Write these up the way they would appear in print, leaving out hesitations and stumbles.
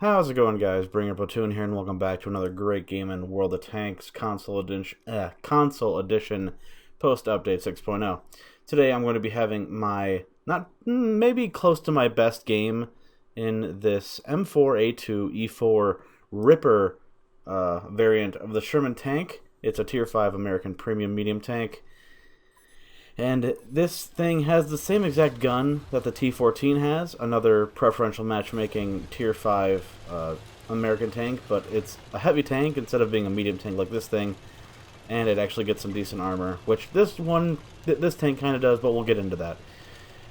How's it going, guys? Bringer Platoon here, and welcome back to another great game in World of Tanks Console Edition post-update 6.0. Today I'm going to be having my, maybe close to my best game in this M4A2E4 Ripper variant of the Sherman tank. It's a Tier 5 American Premium Medium tank. And this thing has the same exact gun that the T-14 has, another preferential matchmaking Tier 5 American tank, but it's a heavy tank instead of being a medium tank like this thing, and it actually gets some decent armor, which this tank kind of does, but we'll get into that.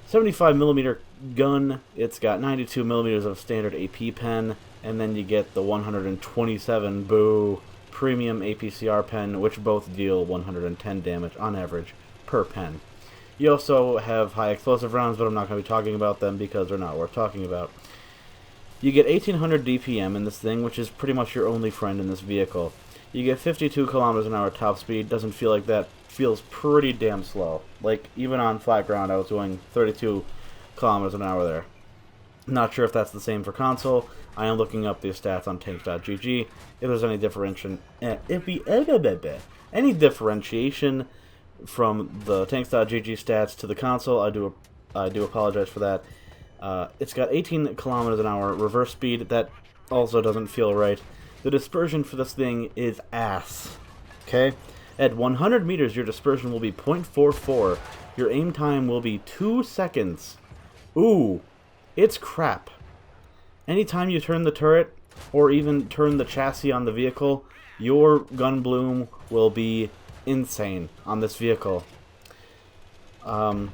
75mm gun, it's got 92mm of standard AP pen, and then you get the 127 boo premium APCR pen, which both deal 110 damage on average per pen. You also have high explosive rounds, but I'm not going to be talking about them because they're not worth talking about. You get 1800 DPM in this thing, which is pretty much your only friend in this vehicle. You get 52 kilometers an hour top speed. Doesn't feel like that. Feels pretty damn slow. Like, even on flat ground, I was doing 32 kilometers an hour there. Not sure if that's the same for console. I am looking up the stats on tanks.gg. If there's any differentiation from the tanks.gg stats to the console, I do apologize for that. It's got 18 kilometers an hour reverse speed. That also doesn't feel right. The dispersion for this thing is ass. Okay? At 100 meters, your dispersion will be 0.44. Your aim time will be 2 seconds. Ooh, it's crap. Anytime you turn the turret, or even turn the chassis on the vehicle, your gun bloom will be insane on this vehicle. You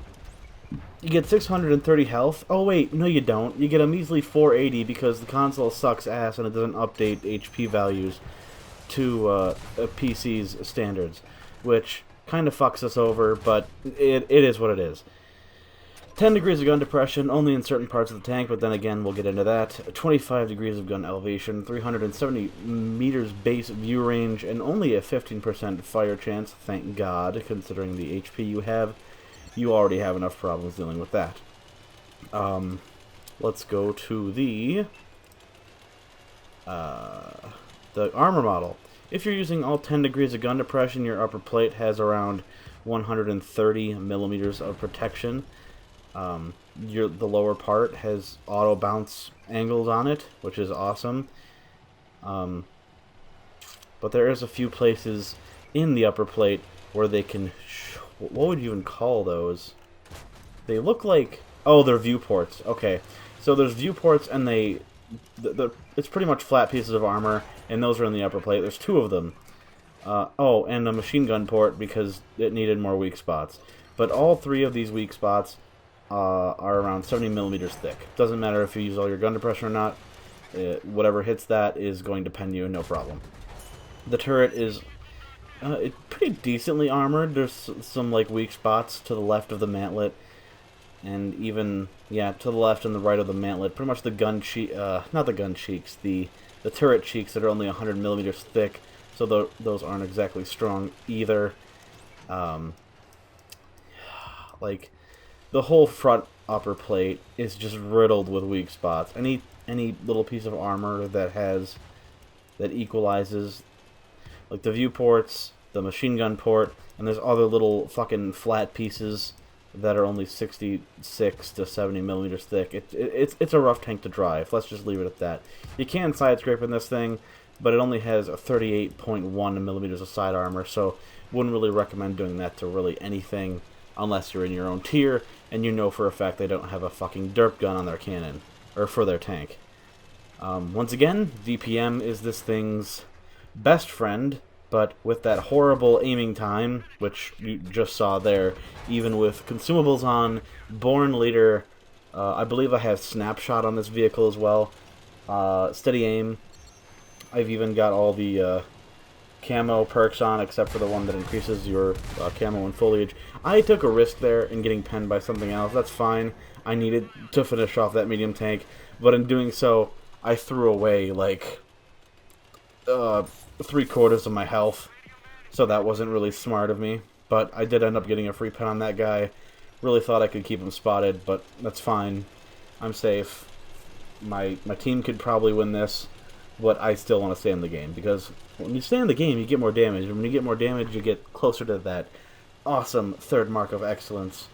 get 630 health. Oh wait, no you don't. You get a measly 480 because the console sucks ass and it doesn't update HP values to a PC's standards, which kind of fucks us over, but it is what it is. 10 degrees of gun depression, only in certain parts of the tank, but then again, we'll get into that. 25 degrees of gun elevation, 370 meters base view range, and only a 15% fire chance, thank God, considering the HP you have. You already have enough problems dealing with that. Let's go to the armor model. If you're using all 10 degrees of gun depression, your upper plate has around 130 millimeters of protection. The lower part has auto bounce angles on it, which is awesome. But there is a few places in the upper plate where they can what would you even call those? They look like, oh, they're viewports. Okay, so there's viewports, and it's pretty much flat pieces of armor, and those are in the upper plate. There's two of them. Oh, and a machine gun port because it needed more weak spots. But all three of these weak spots are around 70 millimeters thick. Doesn't matter if you use all your gun depression or not. Whatever hits that is going to pen you, no problem. The turret is pretty decently armored. There's some like weak spots to the left of the mantlet, and even to the left and the right of the mantlet. Pretty much the gun not the gun cheeks, the turret cheeks that are only 100 millimeters thick. So those aren't exactly strong either. Like, the whole front upper plate is just riddled with weak spots. Any little piece of armor that equalizes, like the viewports, the machine gun port, and there's other little fucking flat pieces that are only 66 to 70 millimeters thick. It's a rough tank to drive. Let's just leave it at that. You can side scrape in this thing, but it only has a 38.1 millimeters of side armor, so wouldn't really recommend doing that to really anything unless you're in your own tier and you know for a fact they don't have a fucking derp gun on their cannon, or for their tank. Once again, DPM is this thing's best friend, but with that horrible aiming time, which you just saw there, even with consumables on, Born Leader, I believe I have Snapshot on this vehicle as well, Steady Aim, I've even got all the camo perks on, except for the one that increases your camo and foliage. I took a risk there in getting penned by something else. That's fine. I needed to finish off that medium tank, but in doing so, I threw away like 3/4 of my health, so that wasn't really smart of me. But I did end up getting a free pen on that guy. Really thought I could keep him spotted, but that's fine. I'm safe. my team could probably win this, but I still want to stay in the game, because when you stay in the game, you get more damage, and when you get more damage, you get closer to that awesome third mark of excellence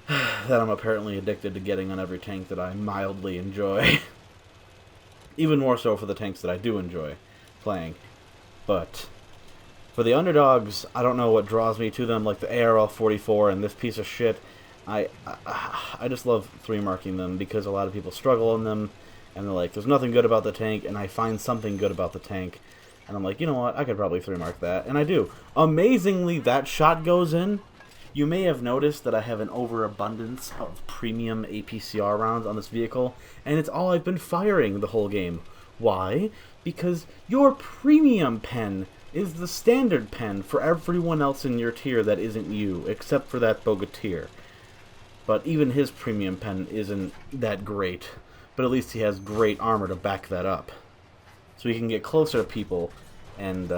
that I'm apparently addicted to getting on every tank that I mildly enjoy. Even more so for the tanks that I do enjoy playing. But for the underdogs, I don't know what draws me to them, like the ARL-44 and this piece of shit. I just love 3-marking them, because a lot of people struggle in them, and they're like, there's nothing good about the tank, and I find something good about the tank. And I'm like, you know what, I could probably 3-mark that, and I do. Amazingly, that shot goes in. You may have noticed that I have an overabundance of premium APCR rounds on this vehicle, and it's all I've been firing the whole game. Why? Because your premium pen is the standard pen for everyone else in your tier that isn't you, except for that Bogatir. But even his premium pen isn't that great, but at least he has great armor to back that up. So he can get closer to people and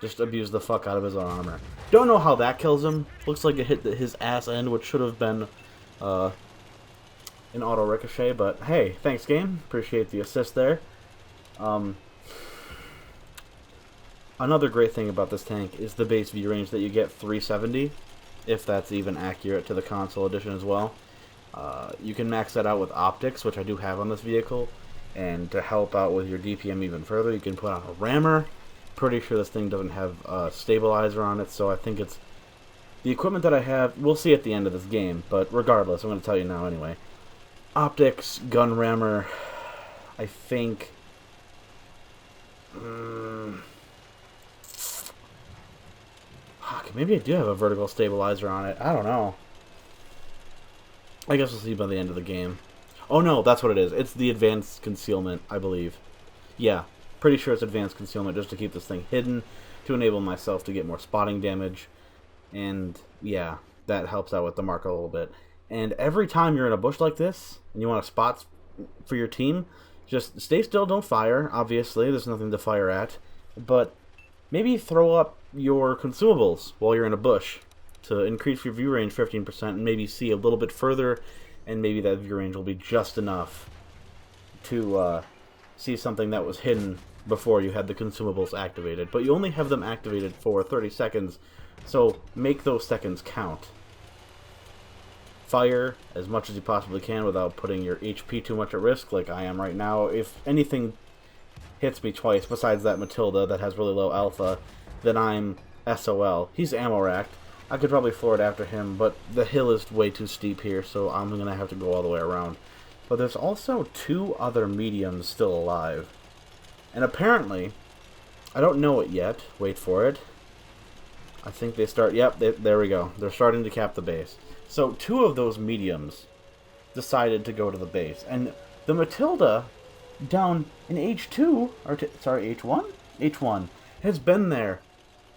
just abuse the fuck out of his own armor. Don't know how that kills him. Looks like it hit his ass end, which should have been an auto ricochet, but hey, thanks game. Appreciate the assist there. Another great thing about this tank is the base view range that you get, 370, if that's even accurate to the console edition as well. You can max that out with optics, which I do have on this vehicle, and to help out with your DPM even further, you can put on a rammer. Pretty sure this thing doesn't have a stabilizer on it, so I think it's the equipment that I have. We'll see at the end of this game, but regardless, I'm going to tell you now anyway. Optics, gun rammer, I think. Fuck, maybe I do have a vertical stabilizer on it. I don't know. I guess we'll see by the end of the game. Oh no, that's what it is. It's the advanced concealment, I believe. Yeah. Pretty sure it's advanced concealment just to keep this thing hidden, to enable myself to get more spotting damage. And yeah, that helps out with the mark a little bit. And every time you're in a bush like this, and you want to spot for your team, just stay still, don't fire. Obviously, there's nothing to fire at. But maybe throw up your consumables while you're in a bush to increase your view range 15% and maybe see a little bit further, and maybe that view range will be just enough to see something that was hidden before you had the consumables activated. But you only have them activated for 30 seconds, so make those seconds count. Fire as much as you possibly can without putting your HP too much at risk, like I am right now. If anything hits me twice, besides that Matilda that has really low alpha, then I'm SOL. He's ammo racked. I could probably floor it after him, but the hill is way too steep here, so I'm going to have to go all the way around. But there's also 2 other mediums still alive. And apparently, I don't know it yet. Wait for it. I think they start... Yep, there we go. They're starting to cap the base. So 2 of those mediums decided to go to the base. And the Matilda down in H2, or sorry, H1? H1, has been there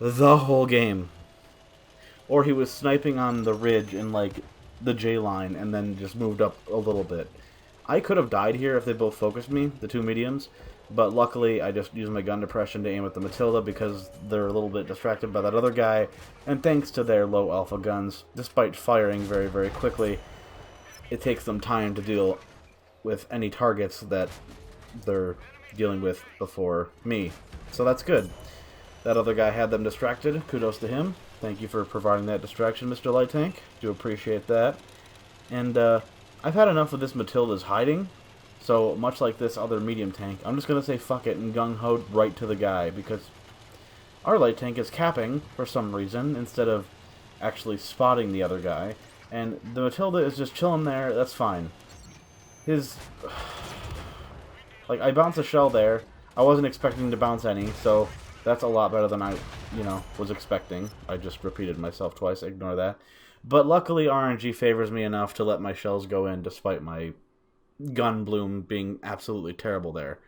the whole game. Or he was sniping on the ridge in, like, the J line and then just moved up a little bit. I could have died here if they both focused me, the 2 mediums, but luckily I just used my gun depression to aim at the Matilda because they're a little bit distracted by that other guy, and thanks to their low alpha guns, despite firing very, very quickly, it takes them time to deal with any targets that they're dealing with before me. So that's good. That other guy had them distracted. Kudos to him. Thank you for providing that distraction, Mr. Light Tank. Do appreciate that. And I've had enough of this Matilda's hiding. So, much like this other medium tank, I'm just going to say fuck it and gung-ho right to the guy, because our light tank is capping, for some reason, instead of actually spotting the other guy. And the Matilda is just chilling there, that's fine. His... Like, I bounced a shell there. I wasn't expecting to bounce any, so that's a lot better than I, was expecting. I just repeated myself twice, ignore that. But luckily, RNG favors me enough to let my shells go in, despite my gun bloom being absolutely terrible there.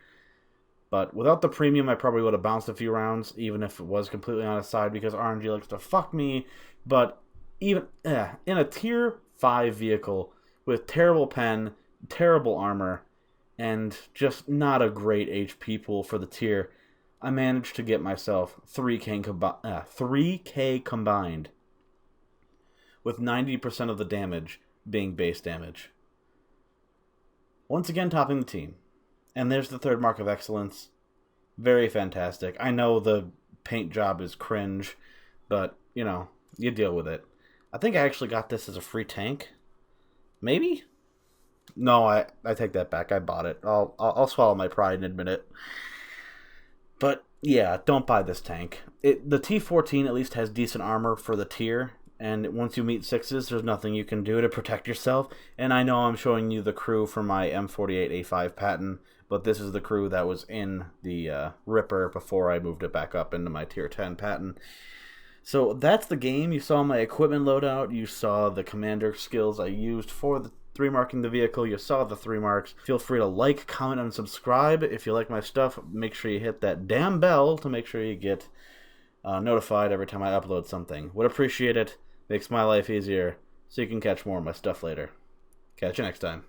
But without the premium, I probably would have bounced a few rounds, even if it was completely on its side, because RNG likes to fuck me. But even in a tier 5 vehicle with terrible pen, terrible armor, and just not a great HP pool for the tier, I managed to get myself 3K combined, with 90% of the damage being base damage. Once again, topping the team. And there's the third mark of excellence. Very fantastic. I know the paint job is cringe, but, you know, you deal with it. I think I actually got this as a free tank. Maybe? No, I take that back. I bought it. I'll swallow my pride and admit it. But, yeah, don't buy this tank. The T-14 at least has decent armor for the tier, and once you meet 6s, there's nothing you can do to protect yourself. And I know I'm showing you the crew for my M4A2E4 patent, but this is the crew that was in the Ripper before I moved it back up into my tier 10 patent. So that's the game. You saw my equipment loadout. You saw the commander skills I used for the 3-marking the vehicle. You saw the 3 marks. Feel free to like, comment, and subscribe. If you like my stuff, make sure you hit that damn bell to make sure you get notified every time I upload something. Would appreciate it. Makes my life easier, so you can catch more of my stuff later. Catch you next time.